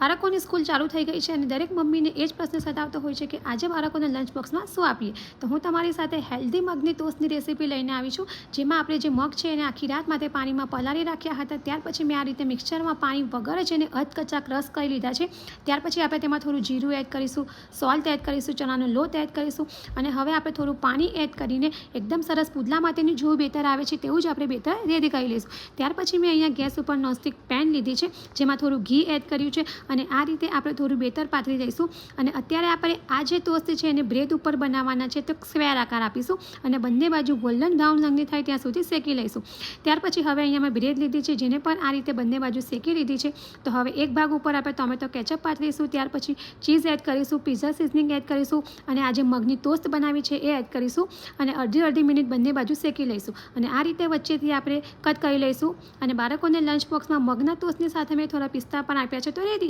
બાળકોની સ્કૂલ ચાલુ થઈ ગઈ છે અને દરેક મમ્મીને એ જ પ્રશ્ન સતાવતો હોય છે કે આજે બાળકોને લંચ બોક્સમાં શું આપીએ. તો હું તમારી સાથે હેલ્ધી મગની ટોસ્ટની રેસીપી લઈને આવી છું, જેમાં આપણે જે મગ છે એને આખી રાત માટે પાણીમાં પલાળી રાખ્યા હતા. ત્યાર પછી મેં આ રીતે મિક્સરમાં પાણી વગર જ એને અધકચા ક્રશ કરી લીધા છે. ત્યાર પછી આપણે તેમાં થોડું જીરું એડ કરીશું, સોલ્ટ એડ કરીશું, ચણાનો લોટ એડ કરીશું અને હવે આપણે થોડું પાણી એડ કરીને એકદમ સરસ પુડલા માટેની જેવું બેટર આવે છે તેવું જ આપણે બેટર રેડી કરી લઈશું. ત્યાર પછી મેં અહીંયા ગેસ ઉપર નોનસ્ટિક પેન લીધી છે, જેમાં થોડું ઘી એડ કર્યું છે અને આ રીતે આપણે થોડું બેટર પાથરી દઈશું. અને અત્યારે આપણે આ જે ટોસ્ટ છે એને બ્રેડ ઉપર બનાવવાના છે, તો સ્ક્વેર આકાર આપીશું અને બંને બાજુ ગોલ્ડન બ્રાઉન રંગની થાય ત્યાં સુધી શેકી લઈશું. ત્યાર પછી હવે અહીંયા મેં બ્રેડ લીધી છે, જેને પણ આ રીતે બંને બાજુ શેકી લીધી છે. તો હવે એક ભાગ ઉપર આપણે ટોમેટો કેચઅપ પાથરીશું, ત્યાર પછી ચીઝ એડ કરીશું, પિઝા સિઝનિંગ એડ કરીશું અને આ જે મગની ટોસ્ટ બનાવી છે એ એડ કરીશું અને અડધી મિનિટ બંને બાજુ શેકી લઈશું. અને આ રીતે વચ્ચેથી આપણે કટ કરી લઈશું. અને બાળકોને લંચ બોક્સમાં મગના ટોસ્ટની સાથે મેં થોડા પિસ્તા પણ આપ્યા છે, તો રેડી.